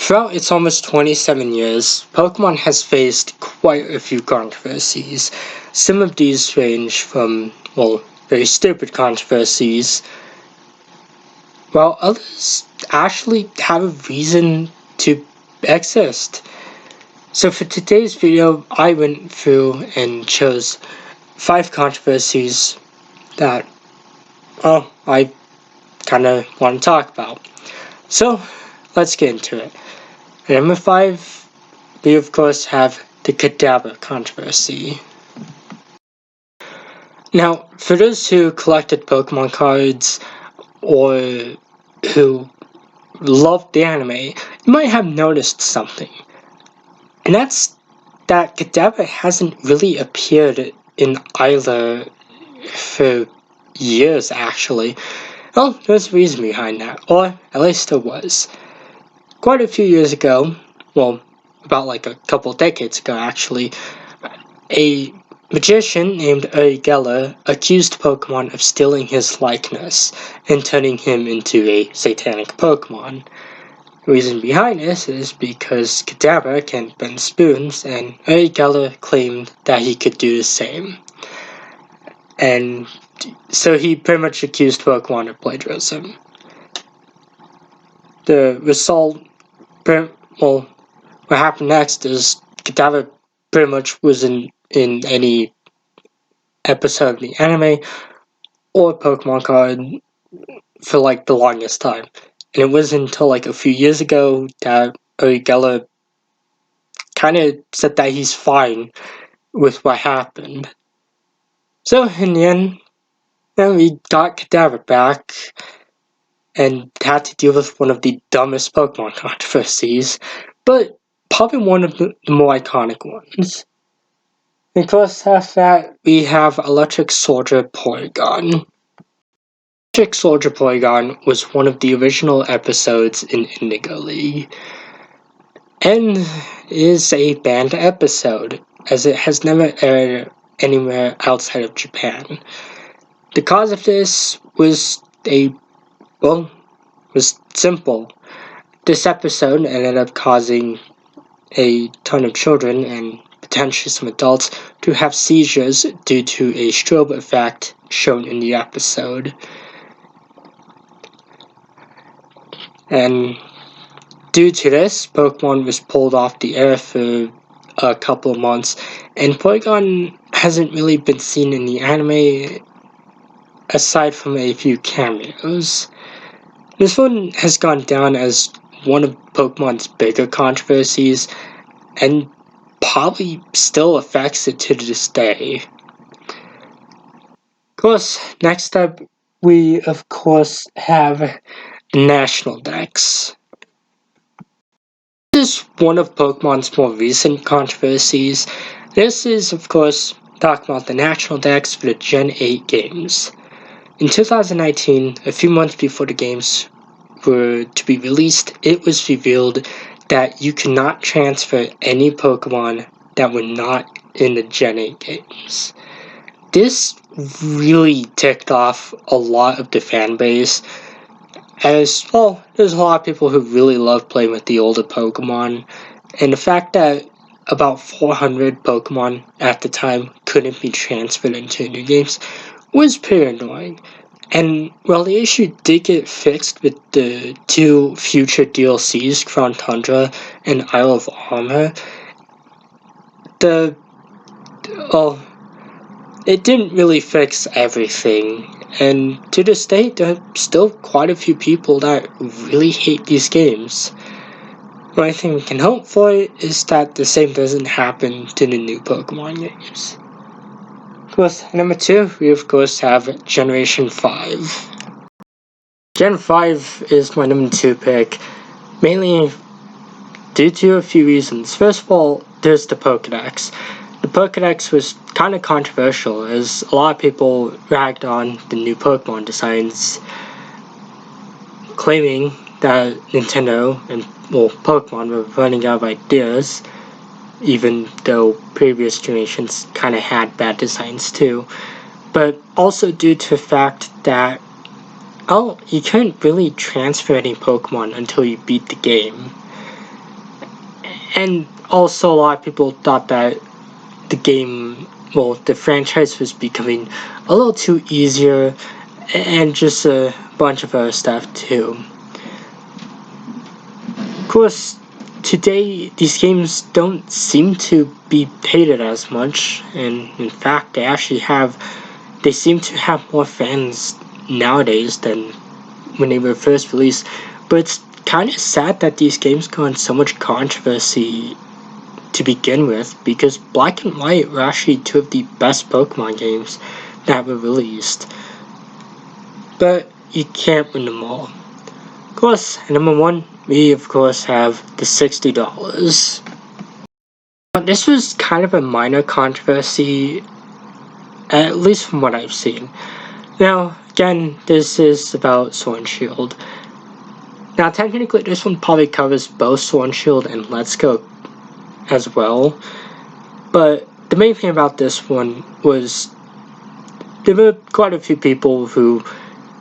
Throughout its almost 27 years, Pokemon has faced quite a few controversies. Some of these range from, well, very stupid controversies, while others actually have a reason to exist. So for today's video, I went through and chose 5 controversies that, I kind of want to talk about. So, let's get into it. At number 5, we of course have the Cadaver controversy. Now, for those who collected Pokemon cards or who loved the anime, you might have noticed something. And that's that Cadaver hasn't really appeared in either for years, actually. Well, there's a reason behind that, or at least there was. Quite a few years ago, well, about like a couple decades ago actually, a magician named Geller accused Pokemon of stealing his likeness and turning him into a satanic Pokemon. The reason behind this is because Cadaver can bend spoons, and Geller claimed that he could do the same. And so he pretty much accused Pokemon of plagiarism. The result, well, what happened next is Cadaver pretty much wasn't in any episode of the anime or Pokemon card for like the longest time. And it wasn't until like a few years ago that Geller kind of said that he's fine with what happened. So in the end, we got Cadaver back and had to deal with one of the dumbest Pokemon controversies, but probably one of the more iconic ones. Of course, after that, we have Electric Soldier Porygon. Electric Soldier Porygon was one of the original episodes in Indigo League, and is a banned episode, as it has never aired anywhere outside of Japan. The cause of this was simple. This episode ended up causing a ton of children and potentially some adults to have seizures due to a strobe effect shown in the episode. And due to this, Pokemon was pulled off the air for a couple of months, and Porygon hasn't really been seen in the anime aside from a few cameos. This one has gone down as one of Pokemon's bigger controversies, and probably still affects it to this day. Of course, next up, we of course have National Dex. This is one of Pokemon's more recent controversies. This is, of course, talking about the National Dex for the Gen 8 games. In 2019, a few months before the games were to be released, it was revealed that you cannot transfer any Pokemon that were not in the Gen 8 games. This really ticked off a lot of the fan base, as, well, there's a lot of people who really love playing with the older Pokemon, and the fact that about 400 Pokemon at the time couldn't be transferred into new games was pretty annoying. And while the issue did get fixed with the 2 future DLCs, Crown Tundra and Isle of Armor, it didn't really fix everything. And to this day, there are still quite a few people that really hate these games. The only thing we can hope for is that the same doesn't happen to the new Pokemon games. Of course, at number 2, we of course have Generation 5. Gen 5 is my number 2 pick, mainly due to a few reasons. First of all, there's the Pokedex. The Pokedex was kind of controversial, as a lot of people ragged on the new Pokemon designs, claiming that Nintendo and, Pokemon were running out of ideas, even though previous generations kind of had bad designs too, but also due to the fact that, you couldn't really transfer any Pokemon until you beat the game. And also a lot of people thought that the franchise was becoming a little too easier, and just a bunch of other stuff too. Of course, today these games don't seem to be hated as much, and in fact they seem to have more fans nowadays than when they were first released. But it's kind of sad that these games got so much controversy to begin with, because Black and White were actually two of the best Pokemon games that were released. But you can't win them all. Of course, at number one, we of course have the $60. This was kind of a minor controversy, at least from what I've seen. Now, again, this is about Sword and Shield. Now, technically, this one probably covers both Sword and Shield and Let's Go as well. But the main thing about this one was there were quite a few people who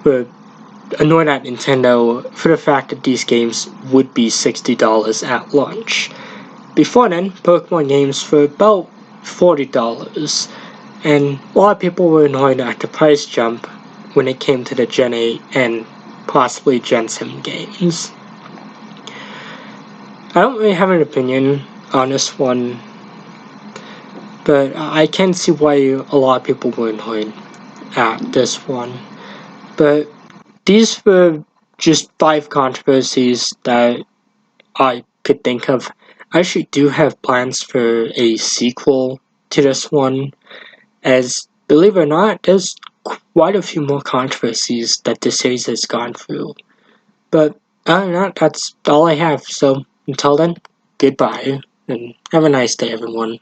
were annoyed at Nintendo for the fact that these games would be $60 at launch. Before then, Pokemon games were about $40, and a lot of people were annoyed at the price jump when it came to the Gen 8 and possibly Gen 7 games. I don't really have an opinion on this one, but I can see why a lot of people were annoyed at this one. But these were just 5 controversies that I could think of. I actually do have plans for a sequel to this one, as believe it or not, there's quite a few more controversies that this series has gone through. But other than that, that's all I have. So until then, goodbye, and have a nice day, everyone.